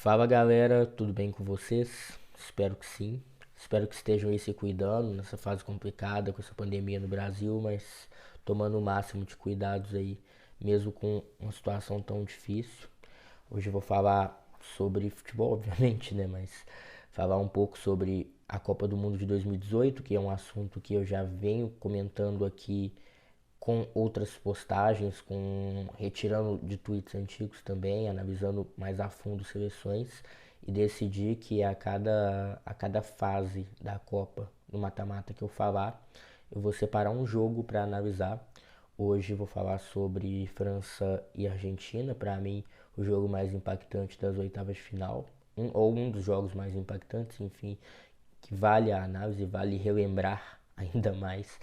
Fala galera, tudo bem com vocês? Espero que sim. Espero que estejam aí se cuidando nessa fase complicada com essa pandemia no Brasil, mas tomando o máximo de cuidados aí, mesmo com uma situação tão difícil. Hoje eu vou falar sobre futebol, obviamente, né? Mas falar um pouco sobre a Copa do Mundo de 2018, que é um assunto que eu já venho comentando aqui com outras postagens, com retirando de tweets antigos também, analisando mais a fundo seleções e decidi que a cada fase da Copa, no mata-mata que eu falar, eu vou separar um jogo para analisar. Hoje eu vou falar sobre França e Argentina, para mim o jogo mais impactante das oitavas de final, ou um dos jogos mais impactantes, enfim, que vale a análise, vale relembrar ainda mais.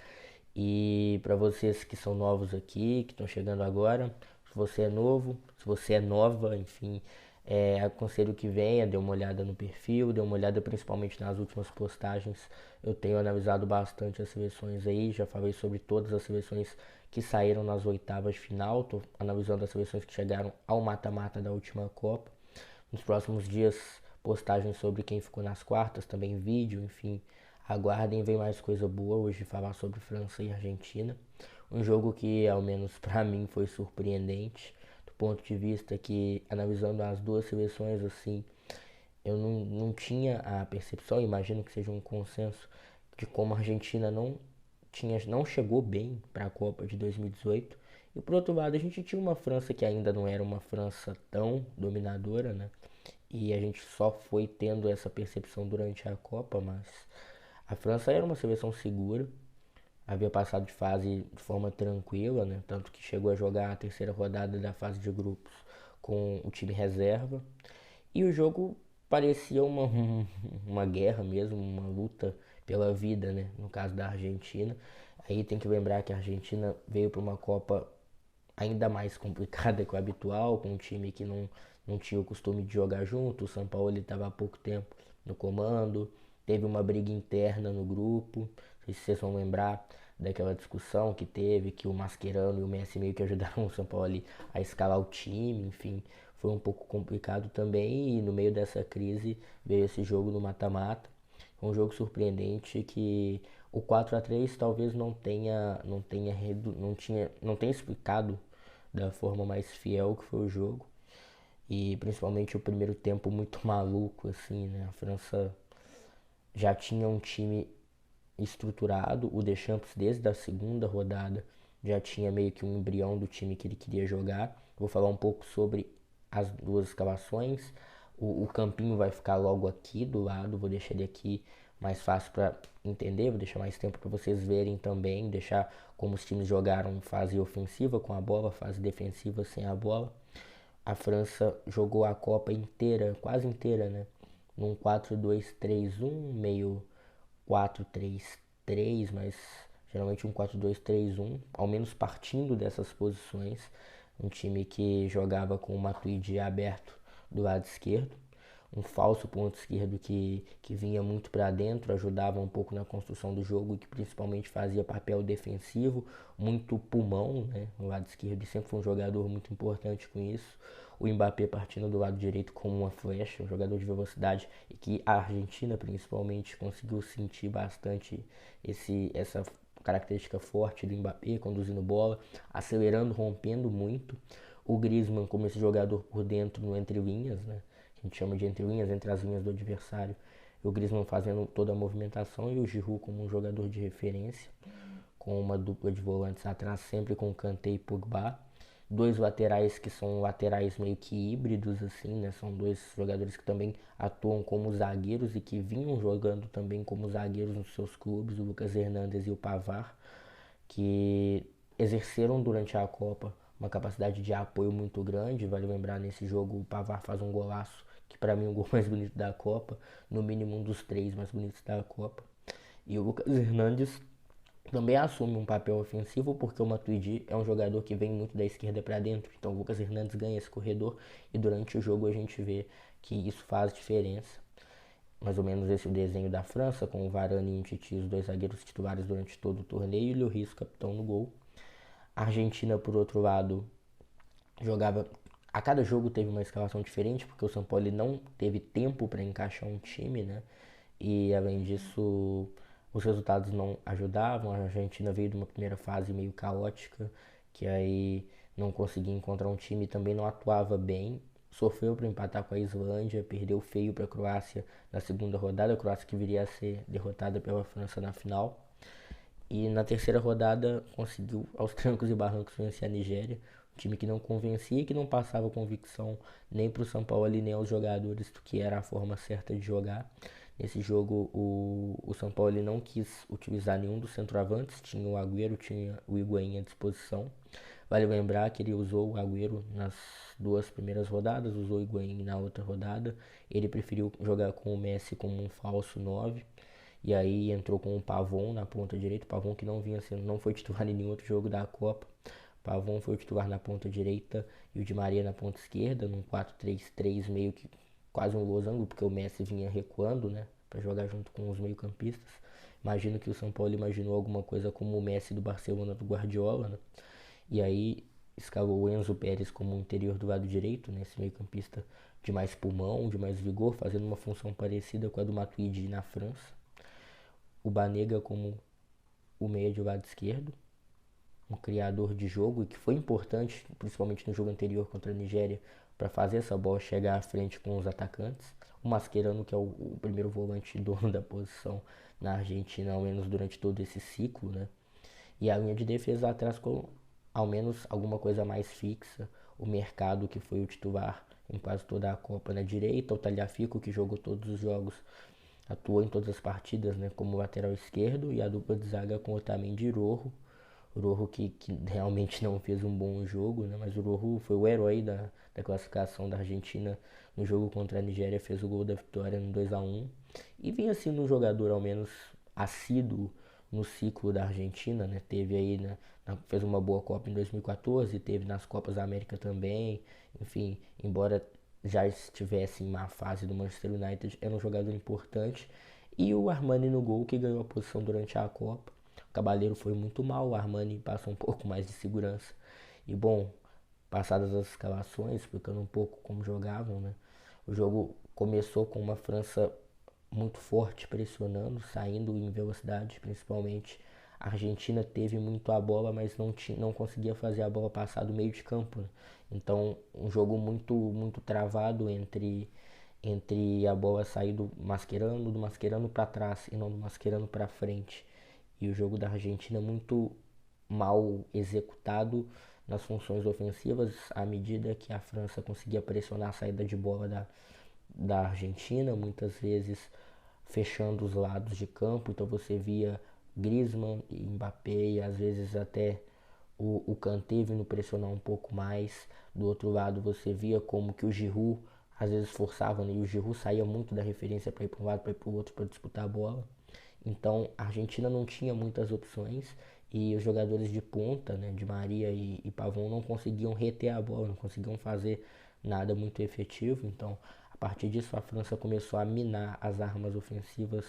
E para vocês que são novos aqui, que estão chegando agora, se você é novo, se você é nova, enfim, aconselho que venha, dê uma olhada no perfil, dê uma olhada principalmente nas últimas postagens. Eu tenho analisado bastante as seleções aí, já falei sobre todas as seleções que saíram nas oitavas de final, estou analisando as seleções que chegaram ao mata-mata da última Copa. Nos próximos dias, postagens sobre quem ficou nas quartas, também vídeo, enfim. Aguardem, vem mais coisa boa hoje falar sobre França e Argentina. Um jogo que, ao menos para mim, foi surpreendente, do ponto de vista que, analisando as duas seleções assim, eu não tinha a percepção, imagino que seja um consenso, de como a Argentina não chegou bem para a Copa de 2018. E por outro lado, a gente tinha uma França que ainda não era uma França tão dominadora, né? E a gente só foi tendo essa percepção durante a Copa, mas a França era uma seleção segura, havia passado de fase de forma tranquila, né? Tanto que chegou a jogar a terceira rodada da fase de grupos com o time reserva. E o jogo parecia uma guerra mesmo, uma luta pela vida, né? No caso da Argentina. Aí tem que lembrar que a Argentina veio para uma Copa ainda mais complicada que o habitual, com um time que não tinha o costume de jogar junto. O São Paulo estava há pouco tempo no comando, teve uma briga interna no grupo. Não sei se vocês vão lembrar daquela discussão que teve, que o Mascherano e o Messi meio que ajudaram o São Paulo ali a escalar o time, enfim, foi um pouco complicado também. E no meio dessa crise veio esse jogo no mata-mata, um jogo surpreendente que o 4-3 talvez não tenha explicado da forma mais fiel que foi o jogo. E principalmente o primeiro tempo muito maluco, assim, né? A França já tinha um time estruturado, o Deschamps desde a segunda rodada já tinha meio que um embrião do time que ele queria jogar. Vou falar um pouco sobre as duas escalações. O campinho vai ficar logo aqui do lado, vou deixar ele aqui mais fácil para entender, vou deixar mais tempo para vocês verem também, deixar como os times jogaram fase ofensiva com a bola, fase defensiva sem a bola. A França jogou a Copa inteira, quase inteira, né? Num 4-2-3-1, meio 4-3-3, mas geralmente um 4-2-3-1, ao menos partindo dessas posições. Um time que jogava com o Matuidi aberto do lado esquerdo, um falso ponto esquerdo que vinha muito para dentro, ajudava um pouco na construção do jogo e que principalmente fazia papel defensivo, muito pulmão, né, no lado esquerdo, e sempre foi um jogador muito importante com isso. O Mbappé partindo do lado direito como uma flecha, um jogador de velocidade, e que a Argentina principalmente conseguiu sentir bastante essa característica forte do Mbappé, conduzindo bola, acelerando, rompendo muito. O Griezmann como esse jogador por dentro, no entre linhas, né? A gente chama de entre linhas, entre as linhas do adversário. O Griezmann fazendo toda a movimentação e o Giroud como um jogador de referência, com uma dupla de volantes atrás, sempre com Kanté e Pogba. Dois laterais que são laterais meio que híbridos, assim, né? São dois jogadores que também atuam como zagueiros e que vinham jogando também como zagueiros nos seus clubes, o Lucas Hernandes e o Pavard, que exerceram durante a Copa uma capacidade de apoio muito grande. Vale lembrar, nesse jogo o Pavard faz um golaço, que para mim é o gol mais bonito da Copa, no mínimo um dos três mais bonitos da Copa. E o Lucas Hernandes também assume um papel ofensivo, porque o Matuidi é um jogador que vem muito da esquerda para dentro. Então o Lucas Hernandes ganha esse corredor e durante o jogo a gente vê que isso faz diferença. Mais ou menos esse é o desenho da França, com o Varane e o Titi, os dois zagueiros titulares durante todo o torneio, e o Lloris, capitão no gol. A Argentina, por outro lado, jogava A cada jogo teve uma escalação diferente, porque o São Paulo não teve tempo para encaixar um time, né? E além disso, os resultados não ajudavam. A Argentina veio de uma primeira fase meio caótica, que aí não conseguia encontrar um time, também não atuava bem. Sofreu para empatar com a Islândia, perdeu feio para a Croácia na segunda rodada, a Croácia que viria a ser derrotada pela França na final. E na terceira rodada conseguiu aos trancos e barrancos vencer a Nigéria, um time que não convencia e que não passava convicção nem para o São Paulo nem aos jogadores do que era a forma certa de jogar. Nesse jogo o São Paulo não quis utilizar nenhum dos centroavantes, tinha o Agüero, tinha o Higuaín à disposição. Vale lembrar que ele usou o Agüero nas duas primeiras rodadas, usou o Higuaín na outra rodada. Ele preferiu jogar com o Messi como um falso 9. E aí entrou com o Pavon na ponta direita, o Pavon que não vinha sendo, não foi titular em nenhum outro jogo da Copa. O Pavon foi o titular na ponta direita e o Di Maria na ponta esquerda, num 4-3-3 meio que quase um losango, porque o Messi vinha recuando, né, para jogar junto com os meio-campistas. Imagino que o São Paulo imaginou alguma coisa como o Messi do Barcelona do Guardiola, né? E aí escalou o Enzo Pérez como interior do lado direito, né, esse meio-campista de mais pulmão, de mais vigor, fazendo uma função parecida com a do Matuidi na França. O Banega como o meia de lado esquerdo, um criador de jogo e que foi importante, principalmente no jogo anterior contra a Nigéria, para fazer essa bola chegar à frente com os atacantes. O Mascherano, que é o primeiro volante dono da posição na Argentina, ao menos durante todo esse ciclo, né? E a linha de defesa atrás com ao menos alguma coisa mais fixa. O Mercado, que foi o titular em quase toda a Copa na direita, o Tagliafico, que jogou todos os jogos, atuou em todas as partidas, né, como lateral esquerdo, e a dupla de zaga com Otamendi e Rojo. O Rojo que realmente não fez um bom jogo, né, mas o Rojo foi o herói da classificação da Argentina no jogo contra a Nigéria, fez o gol da vitória no 2-1 e vinha sendo um jogador ao menos assíduo no ciclo da Argentina, né? Teve aí, né, fez uma boa Copa em 2014, teve nas Copas da América também, enfim, embora já estivesse em má fase do Manchester United, era um jogador importante. E o Armani no gol, que ganhou a posição durante a Copa. O Cabaleiro foi muito mal, o Armani passou um pouco mais de segurança. E bom, passadas as escalações, explicando um pouco como jogavam, né? O jogo começou com uma França muito forte, pressionando, saindo em velocidade, principalmente. A Argentina teve muito a bola, mas não conseguia fazer a bola passar do meio de campo, né? Então, um jogo muito travado entre a bola sair do Mascherano para trás e não do Mascherano para frente. E o jogo da Argentina muito mal executado nas funções ofensivas, à medida que a França conseguia pressionar a saída de bola da Argentina, muitas vezes fechando os lados de campo. Então você via Griezmann e Mbappé e às vezes até o Kanté vindo pressionar um pouco mais. Do outro lado você via como que o Giroud às vezes forçava, né? E o Giroud saía muito da referência para ir para um lado, para ir para o outro, para disputar a bola. Então a Argentina não tinha muitas opções e os jogadores de ponta, né, de Maria e Pavão, não conseguiam reter a bola, não conseguiam fazer nada muito efetivo. Então a partir disso a França começou a minar as armas ofensivas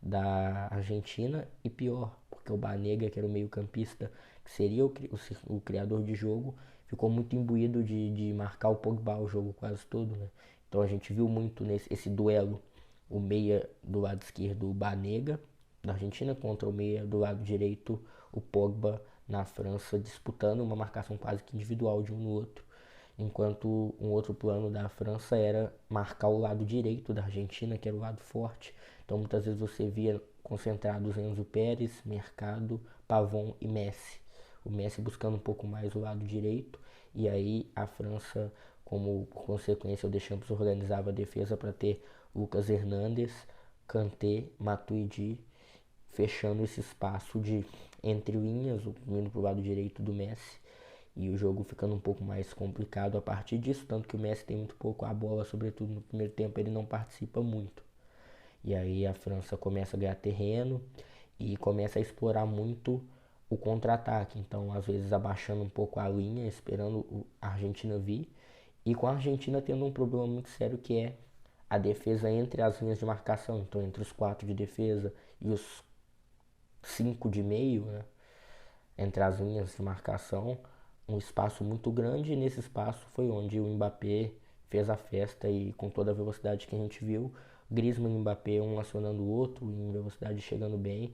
da Argentina e pior, porque o Banega, que era o meio-campista, que seria o criador de jogo, ficou muito imbuído de marcar o Pogba o jogo quase todo, né? Então a gente viu muito nesse esse duelo, o meia do lado esquerdo, o Banega, da Argentina, contra o meia do lado direito, o Pogba, na França, disputando uma marcação quase que individual de um no outro. Enquanto um outro plano da França era marcar o lado direito da Argentina, que era o lado forte. Então muitas vezes você via concentrados Enzo Pérez, Mercado, Pavon e Messi. O Messi buscando um pouco mais o lado direito, e aí a França, como por consequência o Deschamps organizava a defesa para ter Lucas Hernandes, Kanté, Matuidi, fechando esse espaço de entre linhas, indo para o lado direito do Messi, e o jogo ficando um pouco mais complicado a partir disso, tanto que o Messi tem muito pouco a bola, sobretudo no primeiro tempo ele não participa muito. E aí a França começa a ganhar terreno e começa a explorar muito o contra-ataque. Então, às vezes abaixando um pouco a linha, esperando a Argentina vir. E com a Argentina tendo um problema muito sério que é a defesa entre as linhas de marcação. Então, entre os 4 de defesa e os 5 de meio, né? Entre as linhas de marcação, um espaço muito grande, e nesse espaço foi onde o Mbappé fez a festa e com toda a velocidade que a gente viu, Griezmann e Mbappé um acionando o outro em velocidade chegando bem.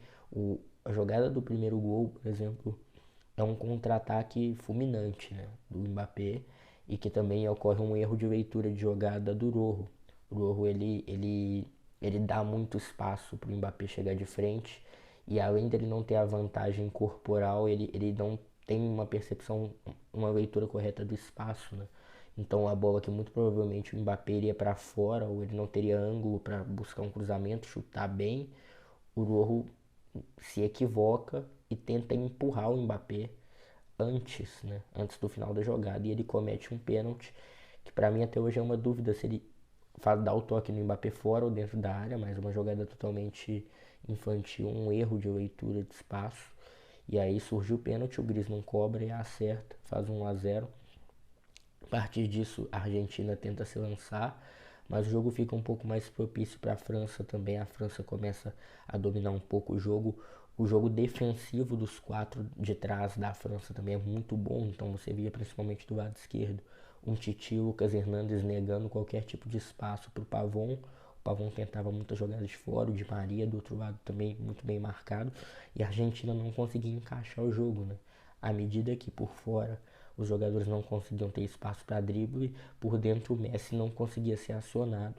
A jogada do primeiro gol, por exemplo, é um contra-ataque fulminante, né, do Mbappé, e que também ocorre um erro de leitura de jogada do Rojo. O Rojo ele dá muito espaço para o Mbappé chegar de frente, e além dele não ter a vantagem corporal, ele não tem uma percepção, uma leitura correta do espaço, né? Então a bola que muito provavelmente o Mbappé iria para fora, ou ele não teria ângulo para buscar um cruzamento, chutar bem, o Rojo se equivoca e tenta empurrar o Mbappé antes, né, antes do final da jogada, e ele comete um pênalti que para mim até hoje é uma dúvida se ele dá o toque no Mbappé fora ou dentro da área, mas uma jogada totalmente infantil, um erro de leitura de espaço. E aí surgiu o pênalti, o Griezmann cobra e acerta, faz 1-0. A partir disso, a Argentina tenta se lançar, mas o jogo fica um pouco mais propício para a França também. A França começa a dominar um pouco o jogo. O jogo defensivo dos quatro de trás da França também é muito bom. Então você via principalmente do lado esquerdo um Titi e Lucas Hernandes negando qualquer tipo de espaço para o Pavon. O Pavon tentava muitas jogadas de fora, o Di Maria do outro lado também muito bem marcado. E a Argentina não conseguia encaixar o jogo, né? À medida que por fora os jogadores não conseguiam ter espaço para drible, por dentro o Messi não conseguia ser acionado.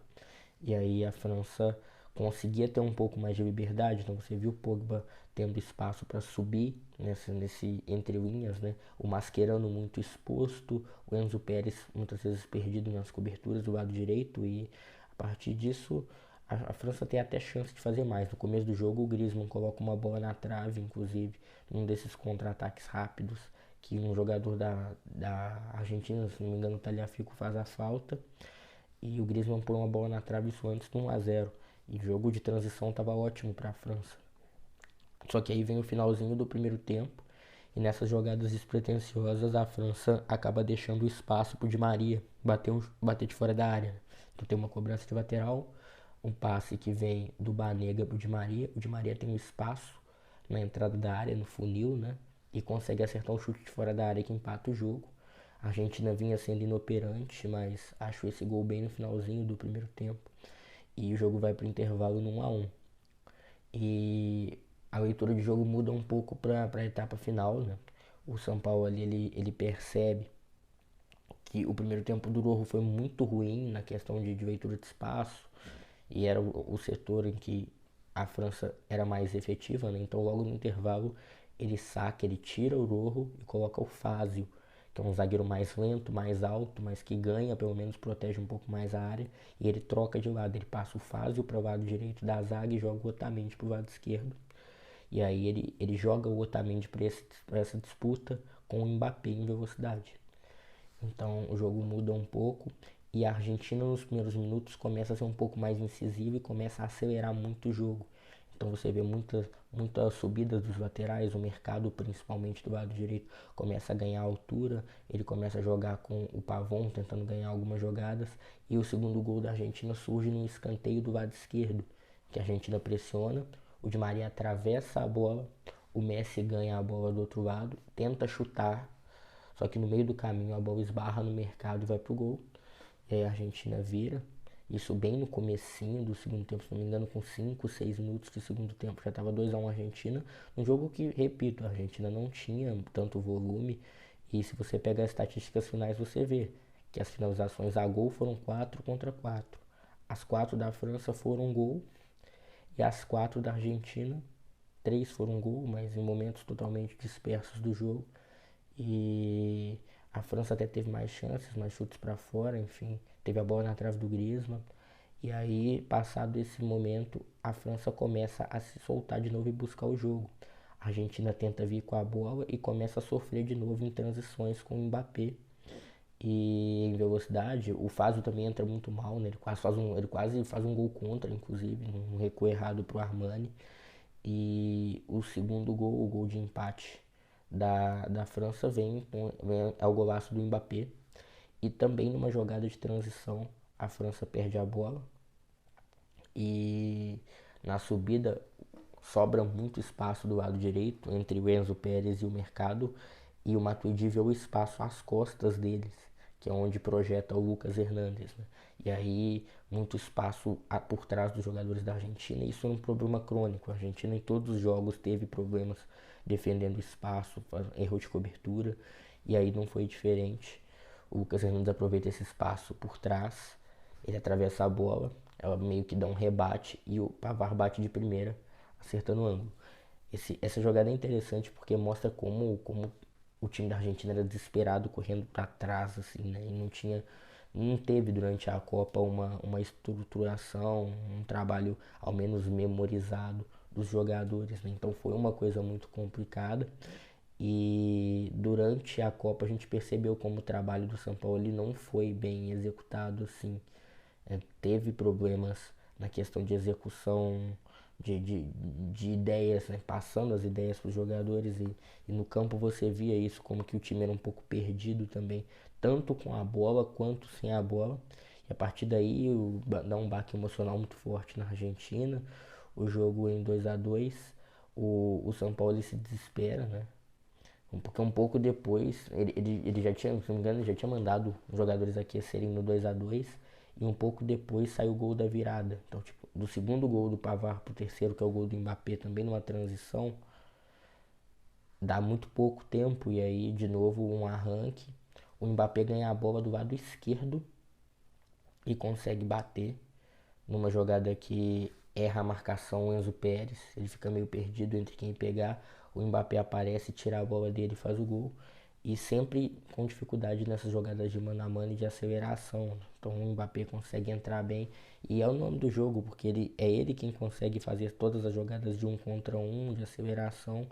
E aí a França conseguia ter um pouco mais de liberdade, então você viu o Pogba tendo espaço para subir nesse entre linhas, né? O Mascherano muito exposto, o Enzo Pérez muitas vezes perdido nas coberturas do lado direito, e a partir disso a França tem até chance de fazer mais. No começo do jogo o Griezmann coloca uma bola na trave, inclusive, num desses contra-ataques rápidos, que um jogador da Argentina, se não me engano, o Tagliafico faz a falta, e o Griezmann põe uma bola na trave, isso antes do 1-0. E o jogo de transição estava ótimo para a França. Só que aí vem o finalzinho do primeiro tempo, e nessas jogadas despretensiosas a França acaba deixando espaço para o Di Maria bater de fora da área. Então tem uma cobrança de lateral, um passe que vem do Banega para o Di Maria. O Di Maria tem um espaço na entrada da área, no funil, né? E consegue acertar um chute de fora da área que empata o jogo. A Argentina vinha sendo inoperante, mas achou esse gol bem no finalzinho do primeiro tempo. E o jogo vai para o intervalo no 1-1. E a leitura de jogo muda um pouco para a etapa final, né? O São Paulo ali, ele percebe que o primeiro tempo do Rojo foi muito ruim na questão de leitura de espaço, e era o setor em que a França era mais efetiva, né? Então logo no intervalo ele saca, ele tira o Rojo e coloca o Fazio, que é um zagueiro mais lento, mais alto, mas que ganha, pelo menos protege um pouco mais a área, e ele troca de lado, ele passa o Fazio para o lado direito da zaga e joga o Otamendi para o lado esquerdo. E aí ele joga o Otamendi para essa disputa com o Mbappé em velocidade. Então o jogo muda um pouco, e a Argentina nos primeiros minutos começa a ser um pouco mais incisiva e começa a acelerar muito o jogo. Então você vê muitas subidas dos laterais, o Mercado, principalmente do lado direito, começa a ganhar altura, ele começa a jogar com o Pavon, tentando ganhar algumas jogadas, e o segundo gol da Argentina surge no escanteio do lado esquerdo, que a Argentina pressiona, o Di Maria atravessa a bola, o Messi ganha a bola do outro lado, tenta chutar, só que no meio do caminho a bola esbarra no Mercado e vai pro gol. E aí a Argentina vira. Isso bem no comecinho do segundo tempo, se não me engano, com 5, 6 minutos de segundo tempo. Já estava 2-1 a Argentina. Um jogo que, repito, a Argentina não tinha tanto volume. E se você pegar as estatísticas finais, você vê que as finalizações a gol foram 4-4. As 4 da França foram gol. E as 4 da Argentina, 3 foram gol, mas em momentos totalmente dispersos do jogo. E a França até teve mais chances, mais chutes para fora, enfim, teve a bola na trave do Griezmann. E aí, passado esse momento, a França começa a se soltar de novo e buscar o jogo. A Argentina tenta vir com a bola e começa a sofrer de novo em transições com o Mbappé. E em velocidade, o Fazio também entra muito mal, né? Ele quase faz um gol contra, inclusive, um recuo errado pro Armani. E o segundo gol, o gol de empate da França, vem ao golaço do Mbappé. E também numa jogada de transição, a França perde a bola. E na subida sobra muito espaço do lado direito entre o Enzo Pérez e o Mercado. e o Matuidi vê o espaço às costas deles, que é onde projeta o Lucas Hernandes, né? E aí, muito espaço por trás dos jogadores da Argentina, e isso é um problema crônico. A Argentina em todos os jogos teve problemas defendendo espaço, erro de cobertura, e aí não foi diferente. O Lucas Hernandes aproveita esse espaço por trás, ele atravessa a bola, ela meio que dá um rebate e o Pavard bate de primeira, acertando o ângulo. Essa jogada é interessante porque mostra como o time da Argentina era desesperado correndo para trás, assim, né? E não teve durante a Copa uma estruturação, um trabalho ao menos memorizado dos jogadores, né? Então foi uma coisa muito complicada. E durante a Copa a gente percebeu como o trabalho do São Paulo ele não foi bem executado, assim. Teve problemas na questão de execução de, de, de ideias, né? Passando as ideias para os jogadores e no campo você via isso, como que o time era um pouco perdido também, tanto com a bola quanto sem a bola. E a partir daí dá um baque emocional muito forte na Argentina. O jogo em 2-2, o São Paulo ele se desespera, né? Porque um pouco depois, ele já tinha, se não me engano, ele já tinha mandado os jogadores aquecerem no 2-2 e um pouco depois saiu o gol da virada. Então, tipo, do segundo gol do Pavard pro terceiro, que é o gol do Mbappé, também numa transição, dá muito pouco tempo e aí de novo um arranque. O Mbappé ganha a bola do lado esquerdo e consegue bater numa jogada que erra a marcação o Enzo Pérez, ele fica meio perdido entre quem pegar, o Mbappé aparece, tira a bola dele e faz o gol. E sempre com dificuldade nessas jogadas de mano a mano e de aceleração. Então o Mbappé consegue entrar bem. E é o nome do jogo, porque é ele quem consegue fazer todas as jogadas de um contra um, de aceleração.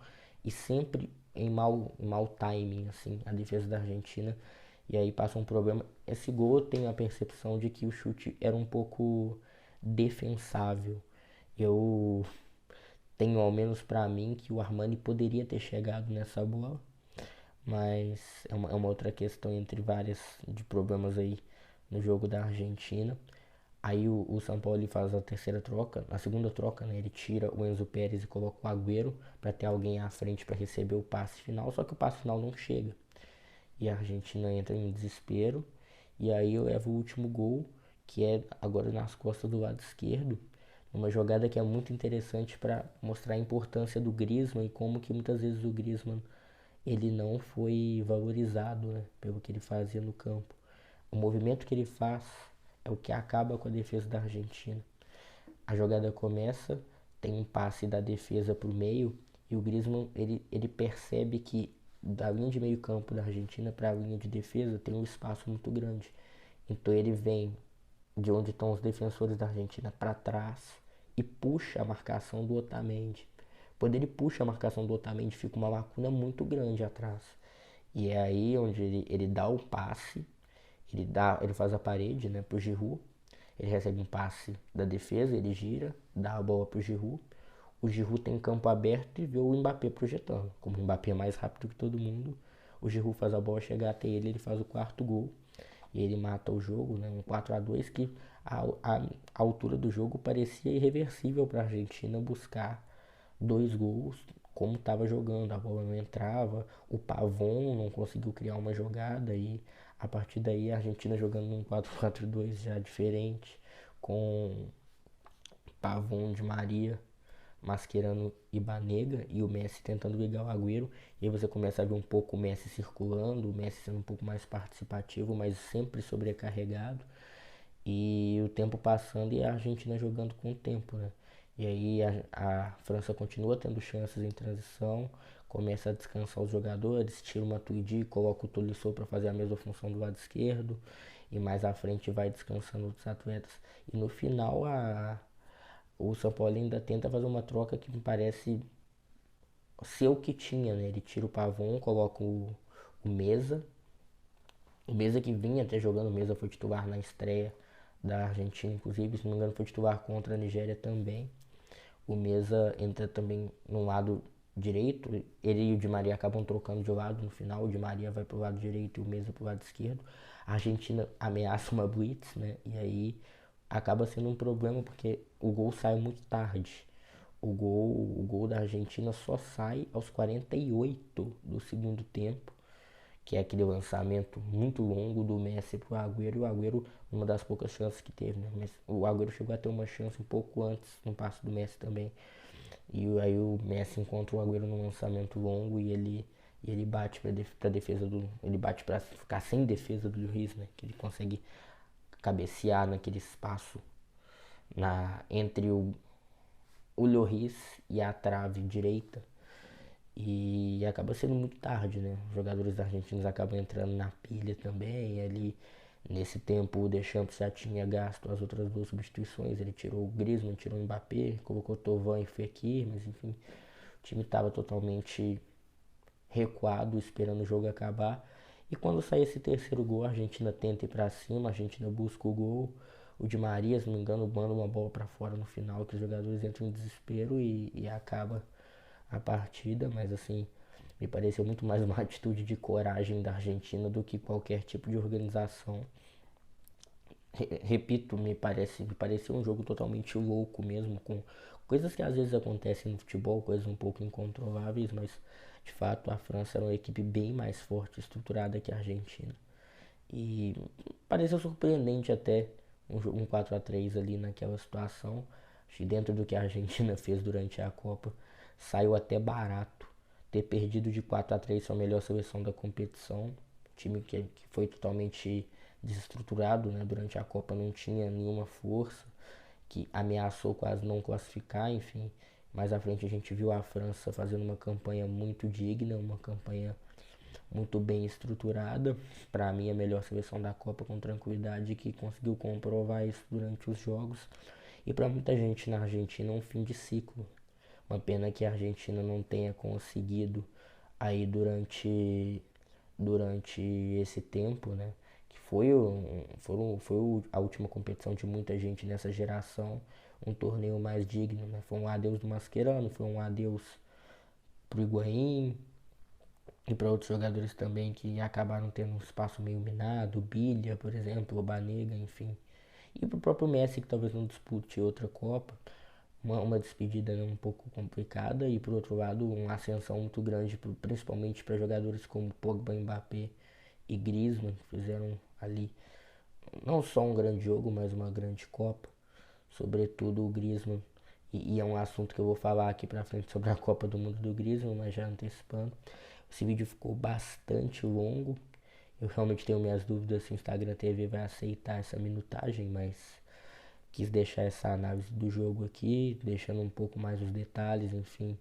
E sempre em mau timing, assim, a defesa da Argentina. E aí passa um problema. Esse gol eu tenho a percepção de que o chute era um pouco defensável. Eu tenho ao menos pra mim que o Armani poderia ter chegado nessa bola, mas é uma outra questão entre várias de problemas aí no jogo da Argentina. Aí o São Paulo ele faz a terceira troca, a segunda troca, né? Ele tira o Enzo Pérez e coloca o Agüero para ter alguém à frente para receber o passe final, só que o passe final não chega. E a Argentina entra em desespero. E aí eu levo o último gol, que é agora nas costas do lado esquerdo. Uma jogada que é muito interessante para mostrar a importância do Griezmann e como que muitas vezes o Griezmann ele não foi valorizado, né, pelo que ele fazia no campo. O movimento que ele faz é o que acaba com a defesa da Argentina. A jogada começa, tem um passe da defesa para o meio e o Griezmann ele percebe que da linha de meio campo da Argentina para a linha de defesa tem um espaço muito grande. Então ele vem de onde estão os defensores da Argentina para trás e puxa a marcação do Otamendi. Quando ele puxa a marcação do Otamendi, fica uma lacuna muito grande atrás. E é aí onde ele dá o passe, ele faz a parede, né, pro Giroud. Ele recebe um passe da defesa, ele gira, dá a bola pro Giroud. O Giroud tem campo aberto e vê o Mbappé projetando. Como o Mbappé é mais rápido que todo mundo, o Giroud faz a bola chegar até ele faz o quarto gol. E ele mata o jogo, né? Um 4-2 que a altura do jogo parecia irreversível para a Argentina buscar dois gols como estava jogando. A bola não entrava, o Pavon não conseguiu criar uma jogada e a partir daí a Argentina jogando num 4-4-2 já diferente, com Pavon de Maria mascherando Ibanega e o Messi tentando ligar o Agüero. E aí você começa a ver um pouco o Messi circulando, o Messi sendo um pouco mais participativo, mas sempre sobrecarregado. E o tempo passando e a Argentina jogando com o tempo, né? E aí a França continua tendo chances em transição, começa a descansar os jogadores, tira o Matuidi, coloca o Tolisso para fazer a mesma função do lado esquerdo, e mais à frente vai descansando outros atletas. E no final o São Paulo ainda tenta fazer uma troca que me parece ser o que tinha, né? Ele tira o Pavon, coloca o Mesa. O Mesa que vinha até jogando, o Mesa foi titular na estreia da Argentina, inclusive, se não me engano, foi titular contra a Nigéria também. O Mesa entra também no lado direito, ele e o Di Maria acabam trocando de lado no final, o Di Maria vai pro lado direito e o Mesa pro lado esquerdo. A Argentina ameaça uma blitz, né? E aí acaba sendo um problema porque o gol sai muito tarde. O gol da Argentina só sai aos 48 do segundo tempo. que é aquele lançamento muito longo do Messi pro Agüero, e o Agüero, uma das poucas chances que teve, né? Mas o Agüero chegou a ter uma chance um pouco antes no passe do Messi também. E aí o Messi encontra o Agüero no lançamento longo e ele bate pra defesa do. Ele bate pra ficar sem defesa do Lloris, né? Que ele consegue cabecear naquele espaço entre o Lloris e a trave direita. E acaba sendo muito tarde, né? Os jogadores argentinos acabam entrando na pilha também. E ali, nesse tempo, o Deschamps já tinha gasto as outras duas substituições. Ele tirou o Griezmann, tirou o Mbappé, colocou Thauvin e Fekir, mas enfim, o time estava totalmente recuado, esperando o jogo acabar. E quando sai esse terceiro gol, a Argentina tenta ir pra cima, a Argentina busca o gol. O Di Maria, se não me engano, manda uma bola para fora no final, que os jogadores entram em desespero e acaba a partida, mas assim, me pareceu muito mais uma atitude de coragem da Argentina do que qualquer tipo de organização. Repito, me pareceu um jogo totalmente louco mesmo, com coisas que às vezes acontecem no futebol, coisas um pouco incontroláveis, mas de fato a França era uma equipe bem mais forte, estruturada que a Argentina. E pareceu surpreendente até um 4-3 ali naquela situação. Acho que dentro do que a Argentina fez durante a Copa, saiu até barato ter perdido de 4-3 sua melhor seleção da competição. Time que foi totalmente desestruturado, né? Durante a Copa não tinha nenhuma força, que ameaçou quase não classificar, enfim. Mais à frente a gente viu a França fazendo uma campanha muito digna, uma campanha muito bem estruturada. Para mim, a melhor seleção da Copa com tranquilidade, que conseguiu comprovar isso durante os jogos. E para muita gente na Argentina, um fim de ciclo. Uma pena que a Argentina não tenha conseguido aí durante esse tempo, né? Que foi a última competição de muita gente nessa geração, um torneio mais digno, né? Foi um adeus do Mascherano, foi um adeus pro Higuaín, e para outros jogadores também que acabaram tendo um espaço meio minado, Bilha, por exemplo, o Banega, enfim. E para o próprio Messi, que talvez não dispute outra Copa, uma despedida um pouco complicada. E por outro lado, uma ascensão muito grande, principalmente para jogadores como Pogba, Mbappé e Griezmann, que fizeram ali não só um grande jogo, mas uma grande Copa. Sobretudo o Griezmann. E é um assunto que eu vou falar aqui pra frente sobre a Copa do Mundo do Griezmann, mas já antecipando. Esse vídeo ficou bastante longo. Eu realmente tenho minhas dúvidas se o Instagram TV vai aceitar essa minutagem, mas quis deixar essa análise do jogo aqui, deixando um pouco mais os detalhes, enfim.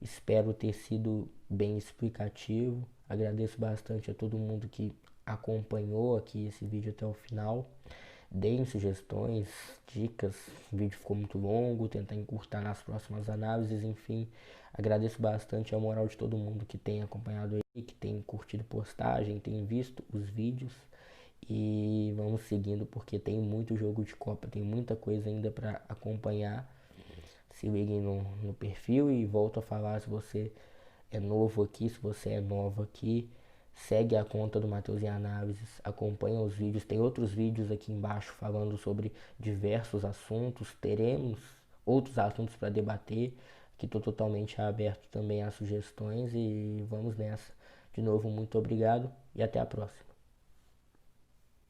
Espero ter sido bem explicativo. Agradeço bastante a todo mundo que acompanhou aqui esse vídeo até o final. Deem sugestões, dicas. O vídeo ficou muito longo, tentar encurtar nas próximas análises, enfim. Agradeço bastante a moral de todo mundo que tem acompanhado aí, que tem curtido postagem, tem visto os vídeos. E vamos seguindo porque tem muito jogo de Copa, tem muita coisa ainda para acompanhar. Se liguem no perfil e volto a falar, se você é novo aqui, se você é nova aqui, segue a conta do Matheus em Análises, acompanha os vídeos, tem outros vídeos aqui embaixo falando sobre diversos assuntos, teremos outros assuntos para debater, que estou totalmente aberto também a sugestões e vamos nessa. De novo, muito obrigado e até a próxima.